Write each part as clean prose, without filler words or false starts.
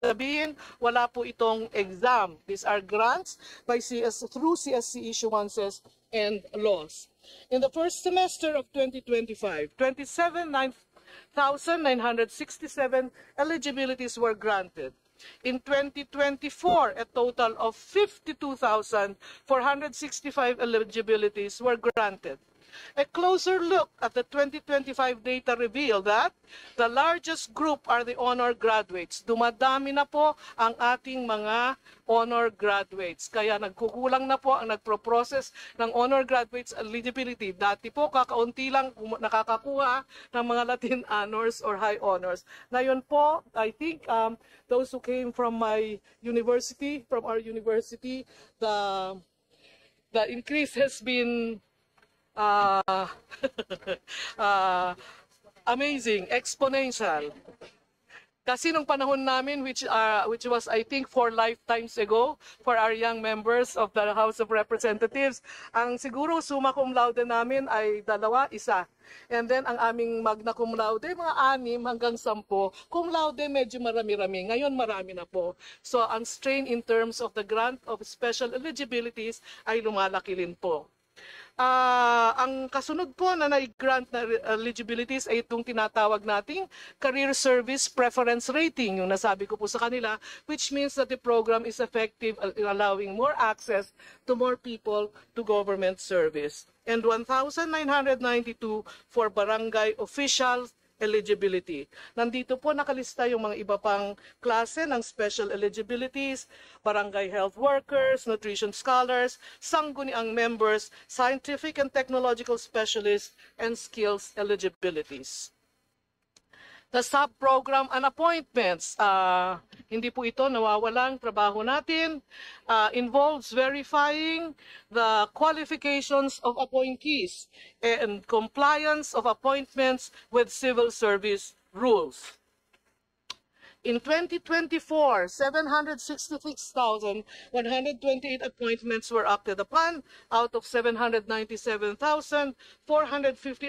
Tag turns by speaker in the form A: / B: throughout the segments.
A: sabihin, wala po itong exam. These are grants by through CSC issuances and laws. In the first semester of 2025, 27,967 eligibilities were granted. In 2024, a total of 52,465 eligibilities were granted. A closer look at the 2025 data revealed that the largest group are the honor graduates. Dumadami na po ang ating mga honor graduates. Kaya nagkukulang na po ang nagpro-process ng honor graduates eligibility. Dati po kakaunti lang nakakakuha ng mga Latin honors or high honors. Ngayon po, I think those who came from my university, from our university, the increase has been amazing, exponential. Kasi nung panahon namin, which was I think 4 lifetimes ago, for our young members of the House of Representatives, ang siguro summa cum laude namin ay 2, 1. And then ang aming magna cum laude, mga 6 hanggang 10. Cum laude medyo marami-rami. Ngayon marami na po. So ang strain in terms of the grant of special eligibilities ay lumalaki rin po. Ang kasunod po na na-grant na eligibilities ay itong tinatawag nating Career Service Preference Rating, yung nasabi ko po sa kanila, which means that the program is effective in allowing more access to more people to government service. And 1,992 for barangay officials eligibility. Nandito po nakalista yung mga iba pang klase ng special eligibilities, barangay health workers, nutrition scholars, sangguniang members, scientific and technological specialists, and skills eligibilities. The sub-program and appointments, hindi po ito nawawalang trabaho natin, involves verifying the qualifications of appointees and compliance of appointments with civil service rules. In 2024, 766,128 appointments were acted upon out of 797,450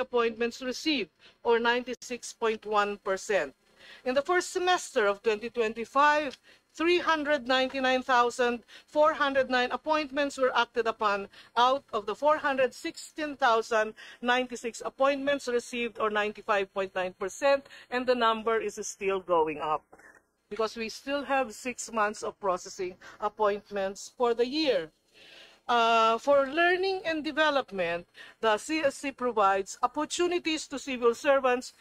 A: appointments received, or 96.1%. In the first semester of 2025, 399,409 appointments were acted upon out of the 416,096 appointments received, or 95.9%, and the number is still going up because we still have 6 months of processing appointments for the year. For learning and development, the CSC provides opportunities to civil servants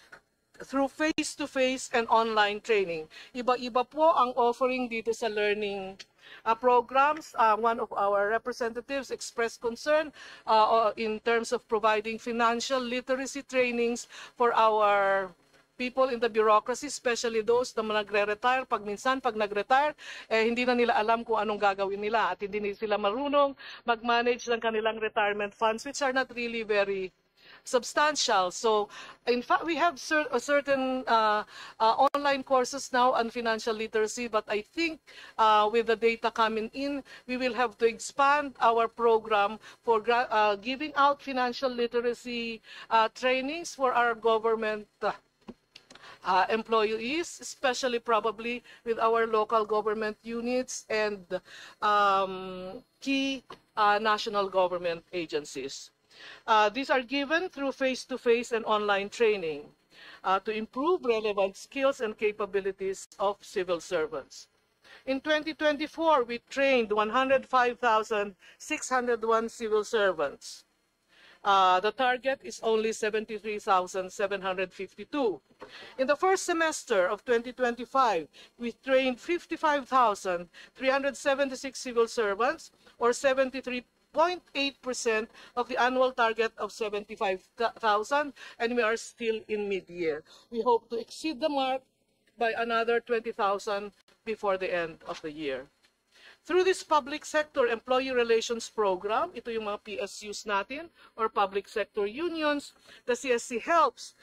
A: through face-to-face and online training. Iba-iba po ang offering dito sa learning programs. One of our representatives expressed concern in terms of providing financial literacy trainings for our people in the bureaucracy, especially those na nagre-retire. Pag nag-retire, hindi na nila alam kung anong gagawin nila at hindi sila marunong mag-manage ng kanilang retirement funds, which are not really very substantial. So, in fact, we have certain online courses now on financial literacy, but I think with the data coming in, we will have to expand our program for giving out financial literacy trainings for our government employees, especially probably with our local government units and key national government agencies. These are given through face-to-face and online training to improve relevant skills and capabilities of civil servants. In 2024, we trained 105,601 civil servants. The target is only 73,752. In the first semester of 2025, we trained 55,376 civil servants, or 73.8% of the annual target of 75,000, and we are still in mid-year. We hope to exceed the mark by another 20,000 before the end of the year. Through this public sector employee relations program, ito yung mga PSUs natin, or public sector unions, the CSC helps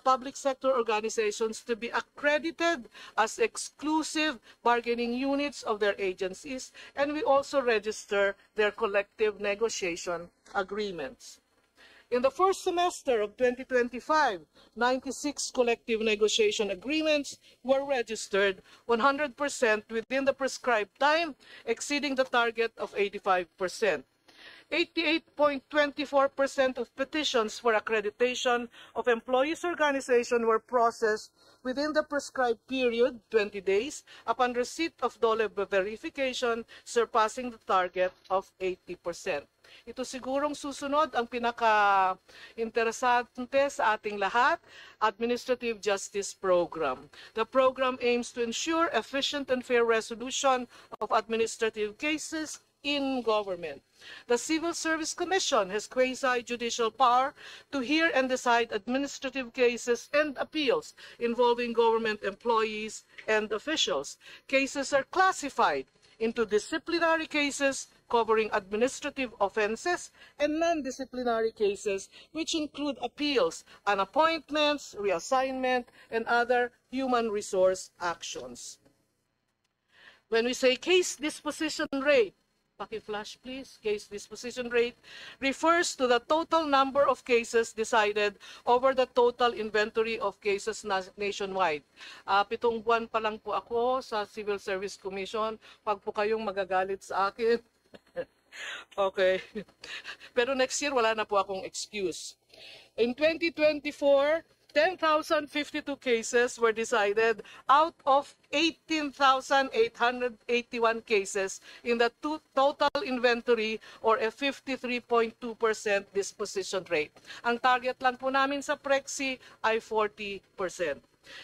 A: public sector organizations to be accredited as exclusive bargaining units of their agencies, and we also register their collective negotiation agreements. In the first semester of 2025, 96 collective negotiation agreements were registered, 100% within the prescribed time, exceeding the target of 85%. 88.24% of petitions for accreditation of employees' organization were processed within the prescribed period, 20 days, upon receipt of DOLE verification, surpassing the target of 80%. Ito sigurong susunod ang pinaka-interesante sa ating lahat, Administrative Justice Program. The program aims to ensure efficient and fair resolution of administrative cases in government. The Civil Service Commission has quasi-judicial power to hear and decide administrative cases and appeals involving government employees and officials. Cases are classified into disciplinary cases covering administrative offenses and non-disciplinary cases, which include appeals on appointments, reassignment, and other human resource actions. When we say case disposition rate, paki-flash please, case disposition rate refers to the total number of cases decided over the total inventory of cases nationwide. 7 buwan pa lang po ako sa Civil Service Commission. Pag po kayong magagalit sa akin, okay. Pero next year, wala na po akong excuse. In 2024, 10,052 cases were decided out of 18,881 cases in the total inventory, or a 53.2% disposition rate. Ang target lang po namin sa PREXI ay 40%.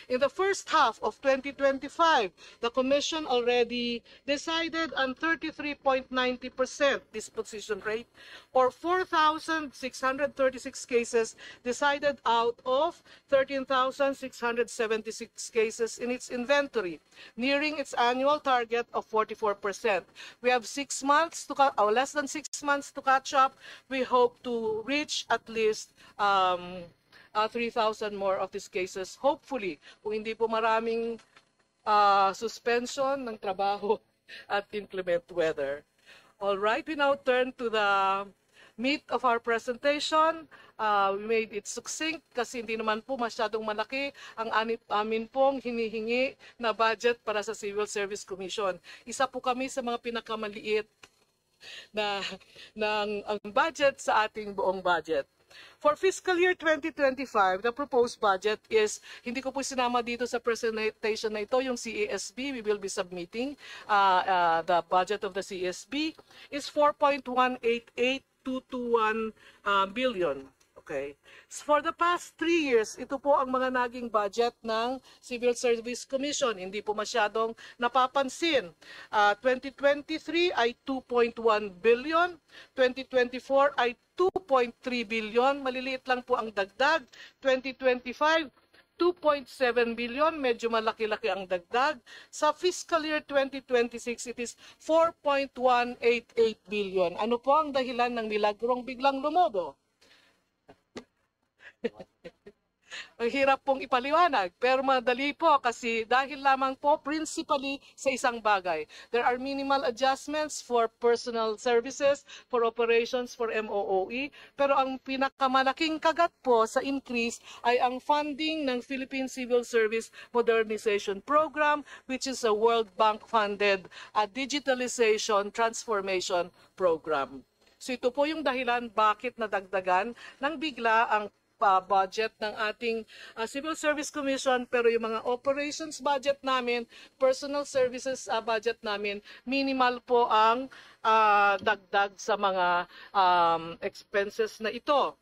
A: In the first half of 2025, the Commission already decided on 33.90% disposition rate, or 4,636 cases decided out of 13,676 cases in its inventory, nearing its annual target of 44%. We have 6 months to less than 6 months to catch up. We hope to reach at least 3,000 more of these cases, hopefully, kung hindi po maraming suspension ng trabaho at inclement weather. All right, we now turn to the meat of our presentation. We made it succinct kasi hindi naman po masyadong malaki ang amin pong hinihingi na budget para sa Civil Service Commission. Isa po kami sa mga pinakamaliit ng budget sa ating buong budget. For fiscal year 2025, the proposed budget is, hindi ko po sinama dito sa presentation na ito, yung CASB, we will be submitting the budget of the CASB, is 4.188221 billion. Okay. For the past 3 years, ito po ang mga naging budget ng Civil Service Commission. Hindi po masyadong napapansin. 2023 ay 2.1 billion. 2024 ay 2.3 billion. Maliliit lang po ang dagdag. 2025, 2.7 billion, medyo malaki-laki ang dagdag. Sa fiscal year 2026, it is 4.188 billion. Ano po ang dahilan ng milagrong biglang lumobo? Ang hirap pong ipaliwanag, pero madali po kasi dahil lamang po principally sa isang bagay. There are minimal adjustments for personal services, for operations, for MOOE, pero ang pinakamalaking kagat po sa increase ay ang funding ng Philippine Civil Service Modernization Program, which is a World Bank funded digitalization transformation program. So ito po yung dahilan bakit nadagdagan ng bigla ang budget ng ating Civil Service Commission, pero yung mga operations budget namin, personal services budget namin, minimal po ang dagdag sa mga expenses na ito.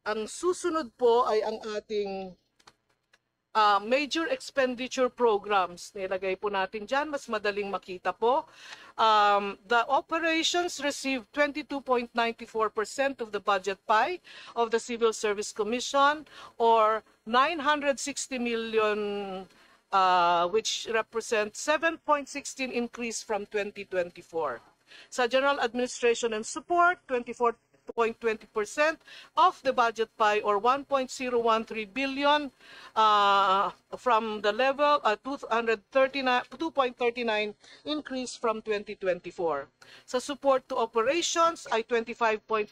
A: Ang susunod po ay ang ating major expenditure programs. Nilagay po natin dyan, mas madaling makita po. The operations received 22.94% of the budget pie of the Civil Service Commission, or 960 million, which represents 7.16 increase from 2024. Sa General Administration and Support, 24.20% of the budget pie, or 1.013 billion, from the level 2.39 increase from 2024. Sa support to operations ay 25.41%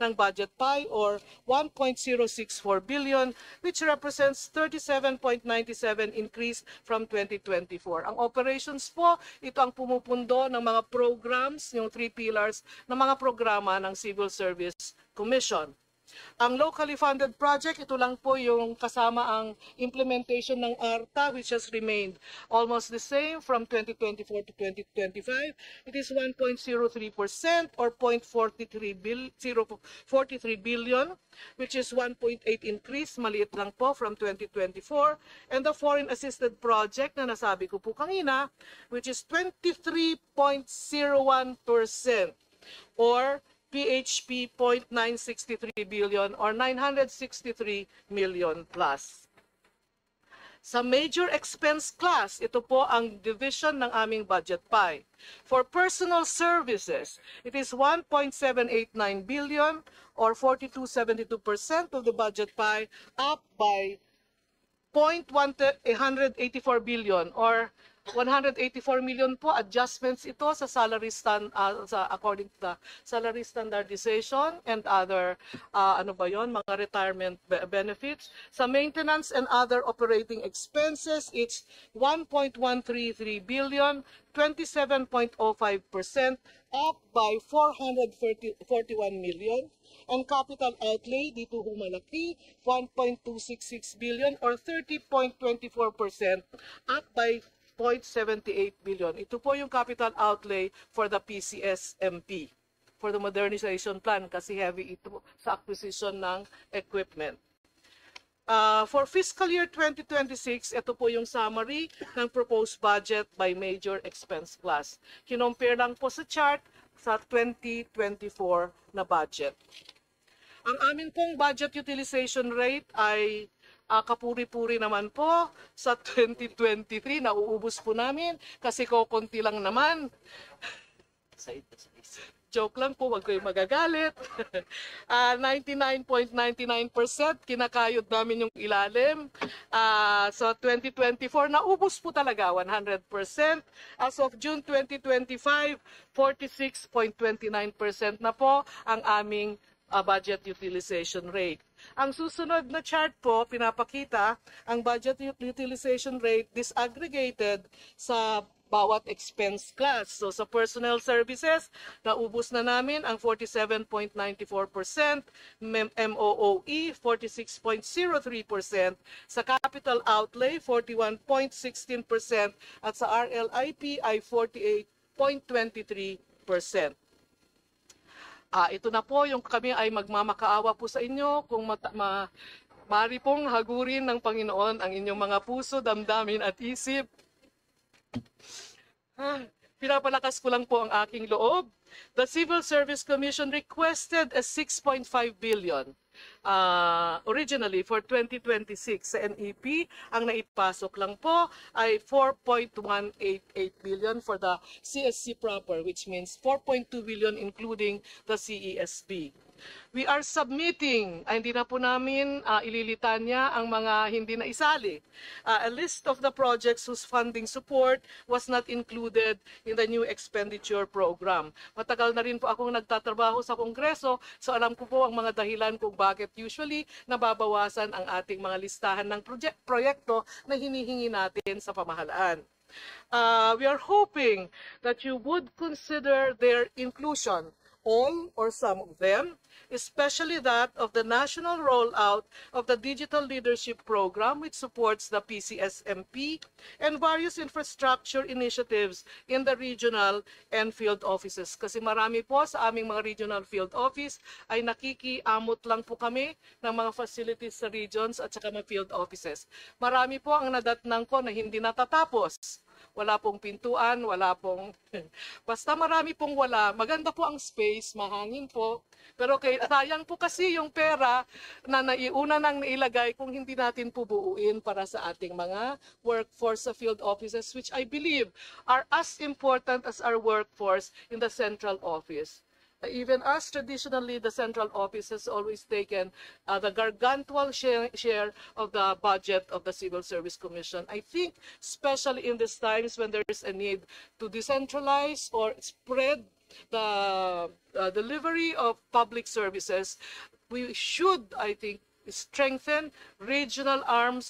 A: ng budget pie or 1.064 billion, which represents 37.97 increase from 2024. Ang operations po, ito ang pumupundo ng mga programs, yung 3 pillars ng mga programa ng Civil Service Commission. Ang locally funded project, ito lang po yung kasama ang implementation ng ARTA, which has remained almost the same from 2024 to 2025. It is 1.03% or 0.43 billion, which is 1.8 increase, maliit lang po from 2024. And the foreign assisted project na nasabi ko po kanina, which is 23.01% or PHP 0.963 billion or 963 million plus. Sa major expense class, ito po ang division ng aming budget pie. For personal services, it is 1.789 billion or 42.72% of the budget pie, up by 184 billion or 184 million po adjustments ito sa salary according to the salary standardization and other mga retirement benefits. Sa maintenance and other operating expenses, it's 1.133 billion, 27.05%, up by 441 million. And capital outlay, dito humalaki, 1.266 billion or 30.24%, up by 0.78 billion. Ito po yung capital outlay for the PCSMP, for the modernization plan, kasi heavy ito sa acquisition ng equipment. For fiscal year 2026, ito po yung summary ng proposed budget by major expense class. Kinompare lang po sa chart sa 2024 na budget. Ang amin pong budget utilization rate ay kapuri-puri naman po sa 2023. Nauubos po namin kasi konti lang naman. Joke lang po, wag kayong magagalit. 99.99% kinakayod namin yung ilalim. Sa 2024, naubos po talaga 100%. As of June 2025, 46.29% na po ang aming budget utilization rate. Ang susunod na chart po, pinapakita ang budget utilization rate disaggregated sa bawat expense class. So sa personnel services, naubos na namin ang 47.94%, MOOE 46.03%, sa capital outlay 41.16% at sa RLIP ay 48.23%. Ito na po yung kami ay magmamakaawa po sa inyo kung maaari pong hagurin ng Panginoon ang inyong mga puso, damdamin at isip. Pinapalakas ko lang po ang aking loob. The Civil Service Commission requested a 6.5 billion originally for 2026 sa NEP. Ang naipasok lang po ay 4.188 billion for the CSC proper, which means 4.2 billion including the CESP. We are submitting, hindi na po namin ililitanya ang mga hindi na isali. A list of the projects whose funding support was not included in the new expenditure program. Matagal na rin po akong nagtatrabaho sa Kongreso, so alam ko po ang mga dahilan kung bakit usually nababawasan ang ating mga listahan ng proyekto na hinihingi natin sa pamahalaan. We are hoping that you would consider their inclusion, all or some of them, especially that of the national rollout of the Digital Leadership Program, which supports the PCSMP, and various infrastructure initiatives in the regional and field offices. Kasi marami po sa aming mga regional field office ay nakikiamot lang po kami ng mga facilities sa regions at saka mga field offices. Marami po ang nadatnang ko na hindi natatapos. Wala pong pintuan, wala pong... Basta marami pong wala. Maganda po ang space, mahangin po. Pero sayang po kasi yung pera na naiuna nang nailagay kung hindi natin pubuuin para sa ating mga workforce sa field offices, which I believe are as important as our workforce in the central office. even as traditionally the central office has always taken the gargantuan share of the budget of the Civil Service Commission. I think especially in these times when there is a need to decentralize or spread the delivery of public services, we should, I think, strengthen regional arms